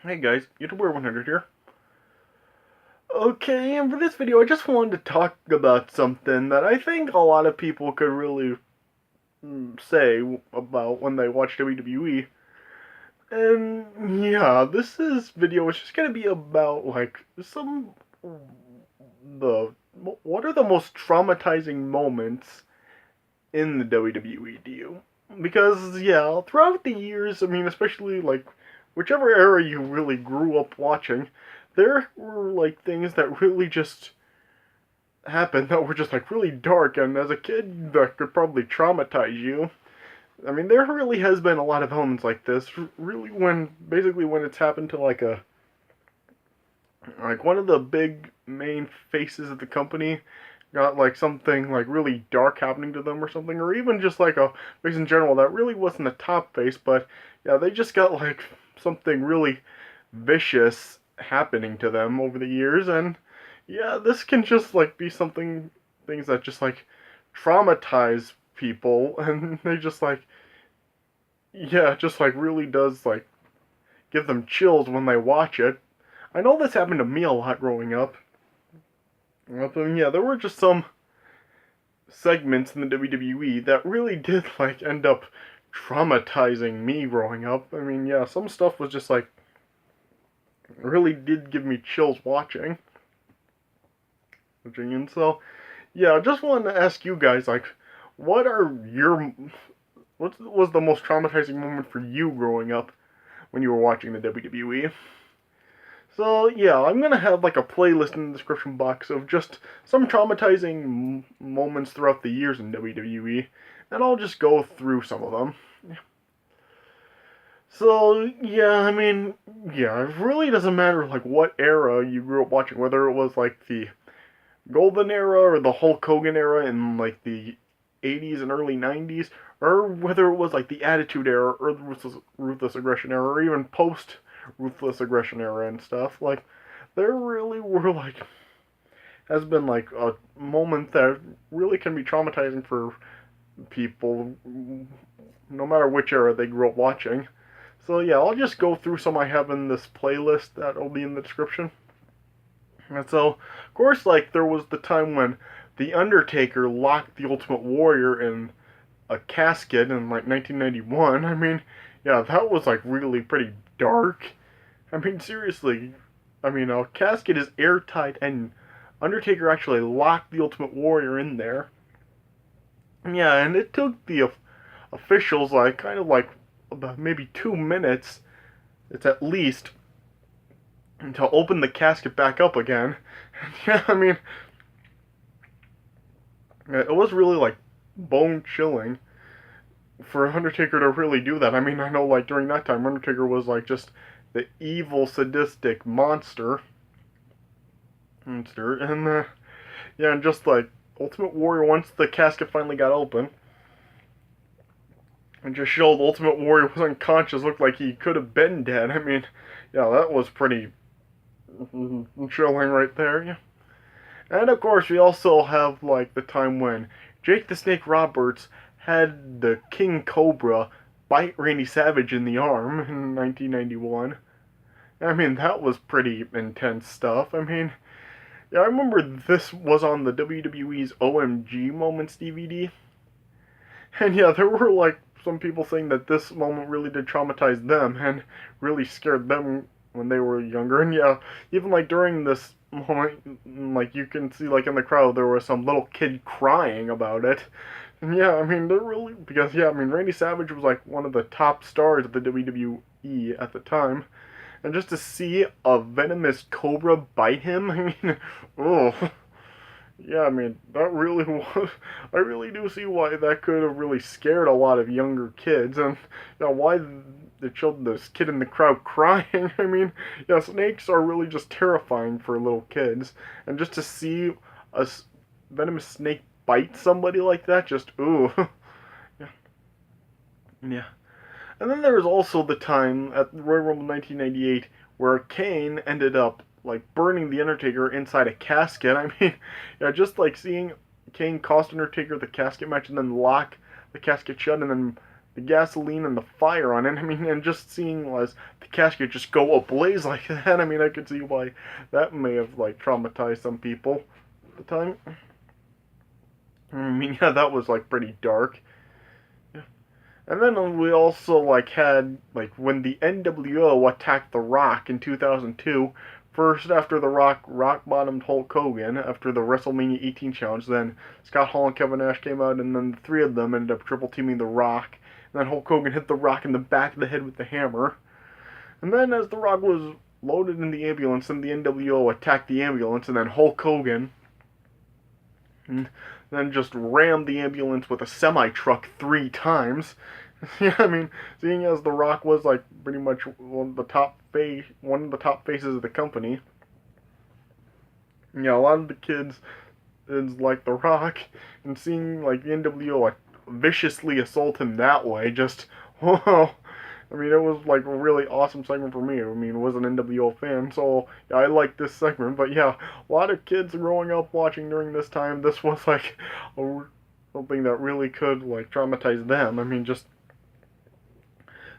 Hey guys, YouTuber 100 here. Okay, and for this video I just wanted to talk about something that I think a lot of people could really say about when they watch WWE. And yeah, this video is just gonna be about like the what are the most traumatizing moments in the WWE to you? Because yeah, throughout the years, I mean, especially like whichever era you really grew up watching, there were like things that really just happened that were just like really dark, and as a kid, that could probably traumatize you. I mean, there really has been a lot of elements like this. Really, when it's happened to like one of the big main faces of the company got like something like really dark happening to them or something, or even just like a face in general that really wasn't a top face, but yeah, they just got like something really vicious happening to them over the years. And yeah, this can just like be things that just like traumatize people, and they just like, yeah, just like really does like give them chills when they watch it. I know this happened to me a lot growing up. But yeah, there were just some segments in the WWE that really did like end up traumatizing me growing up. I mean, yeah, some stuff was just like really did give me chills watching. And so, yeah, I just wanted to ask you guys like, what are your what was the most traumatizing moment for you growing up when you were watching the WWE? So yeah, I'm gonna have like a playlist in the description box of just some traumatizing moments throughout the years in WWE, and I'll just go through some of them. So yeah, I mean, yeah, it really doesn't matter like what era you grew up watching, whether it was like the Golden Era or the Hulk Hogan era in like the 80s and early 90s, or whether it was like the Attitude Era or the Ruthless Aggression Era, or even post Ruthless Aggression Era and stuff. Like, there really were like has been like a moment that really can be traumatizing for people, no matter which era they grew up watching. So yeah, I'll just go through some I have in this playlist that'll be in the description. And so, of course, like there was the time when the Undertaker locked the Ultimate Warrior in a casket in like 1991. I mean, yeah, that was like really pretty dark. I mean, seriously. I mean, a casket is airtight, and Undertaker actually locked the Ultimate Warrior in there. Yeah, and it took the officials like kind of like about maybe 2 minutes. It's at least to open the casket back up again. Yeah, I mean, it was really like bone chilling for Undertaker to really do that. I mean, I know like during that time, Undertaker was like just the evil, sadistic monster, and yeah, and just like Ultimate Warrior, once the casket finally got open, and just showed Ultimate Warrior was unconscious, looked like he could have been dead. I mean, yeah, that was pretty chilling right there. Yeah. And of course, we also have like the time when Jake the Snake Roberts had the King Cobra bite Randy Savage in the arm in 1991. I mean, that was pretty intense stuff. I mean, yeah, I remember this was on the WWE's OMG Moments DVD. And yeah, there were like some people saying that this moment really did traumatize them and really scared them when they were younger. And yeah, even like during this moment, like you can see like in the crowd there was some little kid crying about it. And yeah, I mean they're really because yeah, I mean Randy Savage was like one of the top stars of the WWE at the time. And just to see a venomous cobra bite him, I mean, oh, yeah, I mean, that really was. I really do see why that could have really scared a lot of younger kids, and you know, why this kid in the crowd crying. I mean, yeah, snakes are really just terrifying for little kids, and just to see a venomous snake bite somebody like that, just ooh, yeah, yeah. And then there was also the time at Royal Rumble 1998 where Kane ended up like burning the Undertaker inside a casket. I mean, yeah, just like seeing Kane cost Undertaker the casket match and then lock the casket shut, and then the gasoline and the fire on it. I mean, and just seeing as the casket just go ablaze like that, I mean, I could see why that may have like traumatized some people at the time. I mean, yeah, that was like pretty dark. And then we also like had like when the NWO attacked The Rock in 2002. First, after The Rock bottomed Hulk Hogan after the WrestleMania 18 challenge, then Scott Hall and Kevin Nash came out, and then the three of them ended up triple teaming The Rock. And then Hulk Hogan hit The Rock in the back of the head with the hammer. And then as The Rock was loaded in the ambulance, then the NWO attacked the ambulance, and then Hulk Hogan and then just rammed the ambulance with a semi-truck 3 times. Yeah, I mean, seeing as The Rock was like pretty much one of the top faces of the company. Yeah, a lot of the kids is like The Rock, and seeing like the NWO viciously assault him that way, just whoa. I mean, it was like a really awesome segment for me. I mean, I was an NWO fan, so yeah, I liked this segment. But yeah, a lot of kids growing up watching during this time, this was like something that really could like traumatize them. I mean, just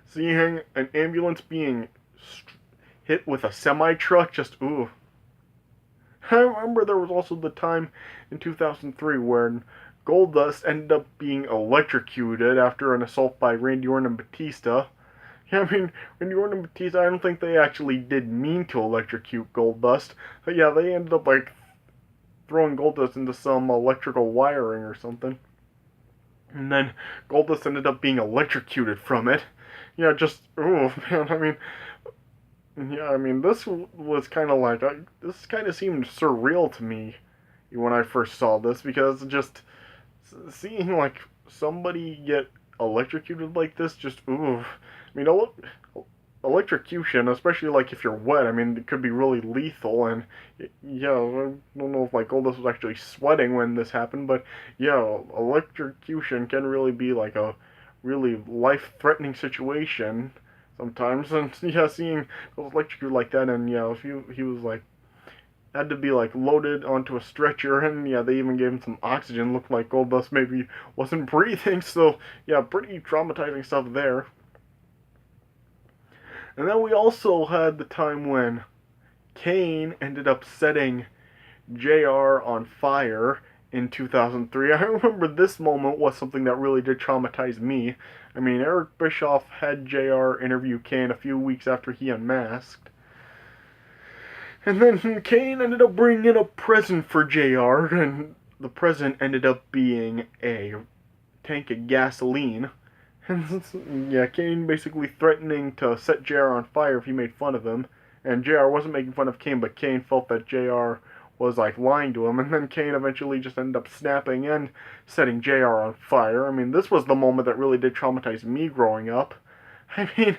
seeing an ambulance being hit with a semi truck, just ooh. I remember there was also the time in 2003 when Goldust ended up being electrocuted after an assault by Randy Orton and Batista. Yeah, I mean, Randy Orton and Batista, I don't think they actually did mean to electrocute Goldust. But yeah, they ended up like throwing Goldust into some electrical wiring or something. And then Goldust ended up being electrocuted from it. Yeah, just, oh man, I mean, this was kind of like, this kind of seemed surreal to me when I first saw this, because just seeing like somebody get electrocuted like this, just ooh. I mean, electrocution, especially like if you're wet, I mean, it could be really lethal. And yeah, I don't know if like Goldust was actually sweating when this happened, but yeah, electrocution can really be like a really life-threatening situation sometimes. And yeah, seeing those electrocuted like that, and yeah, he was like had to be like loaded onto a stretcher, and yeah, they even gave him some oxygen. Looked like Goldust maybe wasn't breathing, so yeah, pretty traumatizing stuff there. And then we also had the time when Kane ended up setting JR on fire in 2003. I remember this moment was something that really did traumatize me. I mean, Eric Bischoff had JR interview Kane a few weeks after he unmasked. And then Kane ended up bringing in a present for JR, and the present ended up being a tank of gasoline. And yeah, Kane basically threatening to set JR on fire if he made fun of him. And JR wasn't making fun of Kane, but Kane felt that JR was like lying to him, and then Kane eventually just ended up snapping and setting JR on fire. I mean, this was the moment that really did traumatize me growing up. I mean,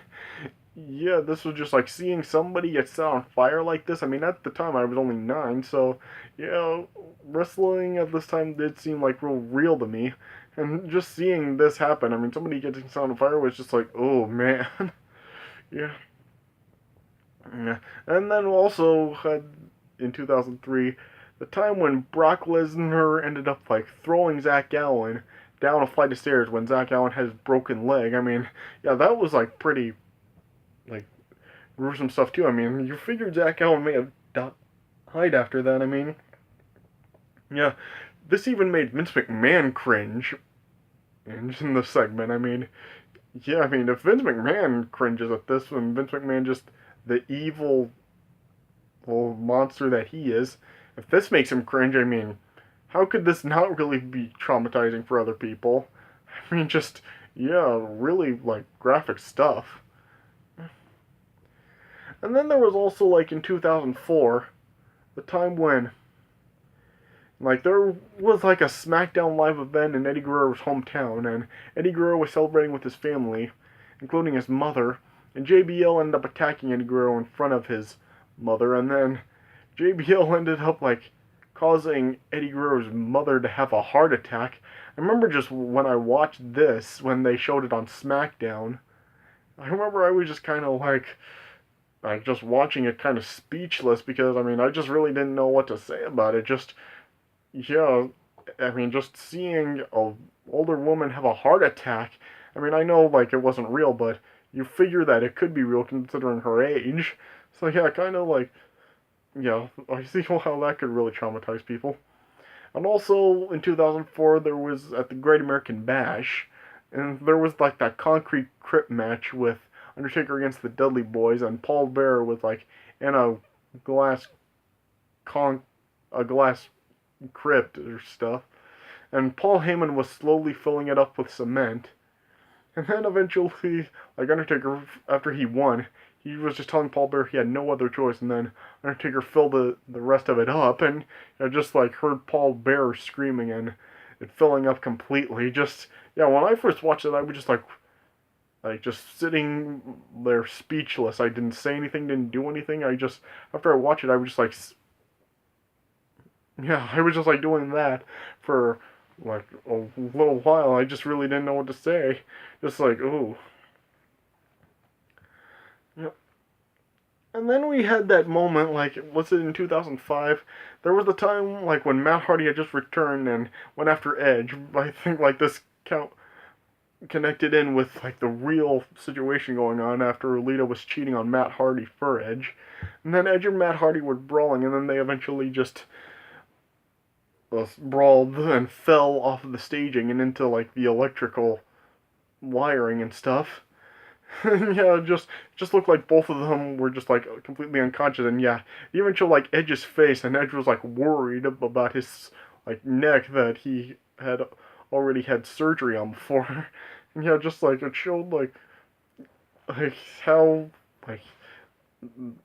yeah, this was just like seeing somebody get set on fire like this. I mean, at the time I was only 9, so yeah, wrestling at this time did seem like real to me. And just seeing this happen, I mean, somebody getting set on fire was just like, oh man. Yeah. Yeah. And then we also had in 2003 the time when Brock Lesnar ended up like throwing Zach Allen down a flight of stairs when Zach Allen had his broken leg. I mean, yeah, that was like pretty like gruesome stuff too. I mean, you figured Zach Allen may have died after that. I mean, yeah, this even made Vince McMahon cringe in the segment. I mean, yeah, I mean, if Vince McMahon cringes at this, when Vince McMahon just the evil monster that he is, if this makes him cringe, I mean, how could this not really be traumatizing for other people? I mean, just, yeah, really, like, graphic stuff. And then there was also, like, in 2004, the time when, like, there was, like, a SmackDown Live event in Eddie Guerrero's hometown, and Eddie Guerrero was celebrating with his family, including his mother, and JBL ended up attacking Eddie Guerrero in front of his mother, and then JBL ended up, like, causing Eddie Guerrero's mother to have a heart attack. I remember just when I watched this, when they showed it on SmackDown, I remember I was just kind of like just watching it kind of speechless, because, I mean, I just really didn't know what to say about it. Just, yeah, I mean, just seeing a older woman have a heart attack, I mean, I know like it wasn't real, but you figure that it could be real considering her age. So yeah, kind of like yeah, I see how that could really traumatize people. And also in 2004, there was at the Great American Bash, and there was like that concrete crypt match with Undertaker against the Dudley Boys, and Paul Bearer was like in a glass con a glass crypt or stuff, and Paul Heyman was slowly filling it up with cement. And then eventually, like Undertaker, after he won, he was just telling Paul Bearer he had no other choice, and then Undertaker filled the rest of it up, and I just like heard Paul Bearer screaming and it filling up completely. Just yeah, when I first watched it, I was just like just sitting there speechless. I didn't say anything, didn't do anything. I just after I watched it, I was just like yeah, I was just like doing that for like a little while. I just really didn't know what to say. Just like ooh. Yeah. And then we had that moment, like, was it in 2005? There was the time, like, when Matt Hardy had just returned and went after Edge. I think, like, this count connected in with, like, the real situation going on after Lita was cheating on Matt Hardy for Edge. And then Edge and Matt Hardy were brawling, and then they eventually just brawled and fell off of the staging and into, like, the electrical wiring and stuff. Yeah, just looked like both of them were just like completely unconscious, and yeah, even showed like Edge's face, and Edge was like worried about his like neck that he had already had surgery on before. And yeah, just like it showed like how like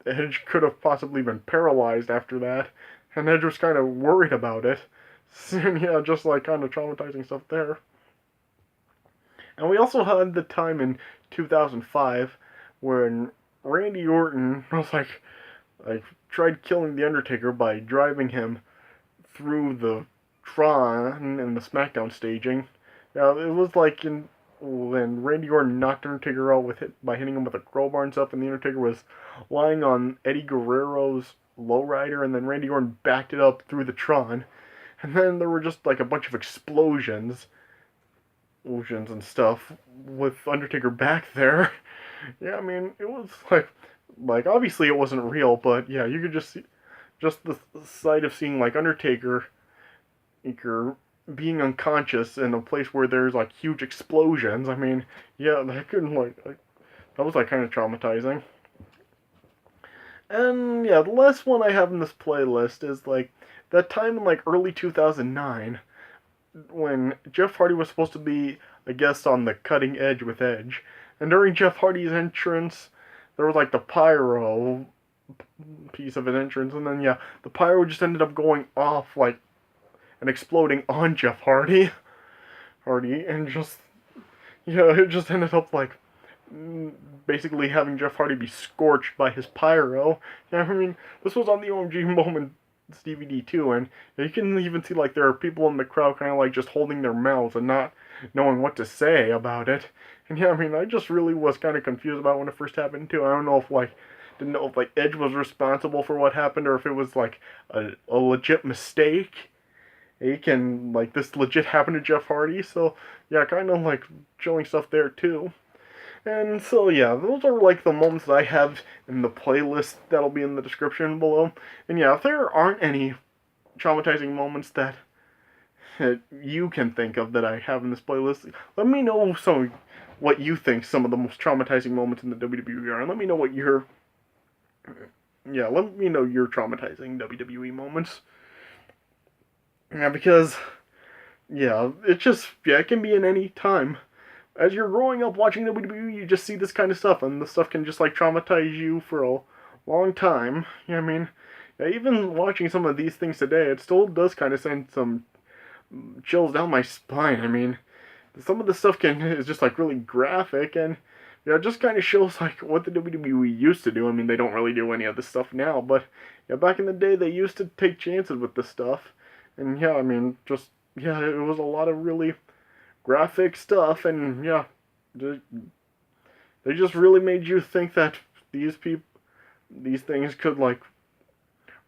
Edge could have possibly been paralyzed after that, and Edge was kind of worried about it. And yeah, just like kind of traumatizing stuff there. And we also had the time in 2005 when Randy Orton was like tried killing the Undertaker by driving him through the Tron and the SmackDown staging. Now it was like in when Randy Orton knocked Undertaker out with by hitting him with a crowbar and stuff, and the Undertaker was lying on Eddie Guerrero's lowrider, and then Randy Orton backed it up through the Tron, and then there were just like a bunch of explosions and stuff with Undertaker back there. Yeah, I mean, it was like obviously it wasn't real, but yeah, you could just see just the sight of seeing like Undertaker being unconscious in a place where there's like huge explosions. I mean, yeah, that couldn't like that was like kind of traumatizing. And yeah, the last one I have in this playlist is like that time in like early 2009 when Jeff Hardy was supposed to be a guest on the Cutting Edge with Edge, and during Jeff Hardy's entrance, there was like the pyro piece of his entrance, and then yeah, the pyro just ended up going off like and exploding on Jeff Hardy, and just yeah, it just ended up like basically having Jeff Hardy be scorched by his pyro. Yeah, I mean, this was on the OMG moment DVD too, and you can even see like there are people in the crowd kind of like just holding their mouths and not knowing what to say about it. And yeah, I mean, I just really was kind of confused about when it first happened too. I don't know if like didn't know if like Edge was responsible for what happened or if it was like a legit mistake. He can like this legit happened to Jeff Hardy, so yeah, kind of like showing stuff there too. And so yeah, those are like the moments that I have in the playlist that'll be in the description below. And yeah, if there aren't any traumatizing moments that you can think of that I have in this playlist, let me know what you think some of the most traumatizing moments in the WWE are, and let me know what your let me know your traumatizing WWE moments. Yeah, because it just it can be in any time. As you're growing up watching WWE, you just see this kind of stuff, and this stuff can just like traumatize you for a long time. I mean, even watching some of these things today, it still does kind of send some chills down my spine. I mean, some of the stuff is just like really graphic, and it just kind of shows like what the WWE used to do. I mean, they don't really do any of this stuff now, but yeah, back in the day they used to take chances with this stuff, and yeah, I mean, just it was a lot of really graphic stuff, and yeah, they just really made you think that these things could like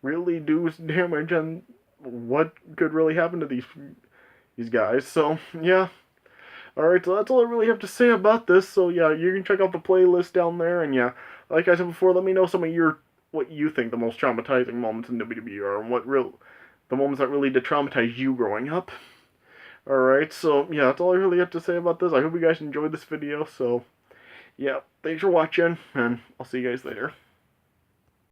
really do damage, and what could really happen to these guys. So yeah, Alright, so that's all I really have to say about this. So yeah, you can check out the playlist down there, and yeah, like I said before, let me know some of what you think the most traumatizing moments in WWE are, and the moments that really did traumatize you growing up. Alright, so yeah, that's all I really have to say about this. I hope you guys enjoyed this video, so yeah, thanks for watching, and I'll see you guys later.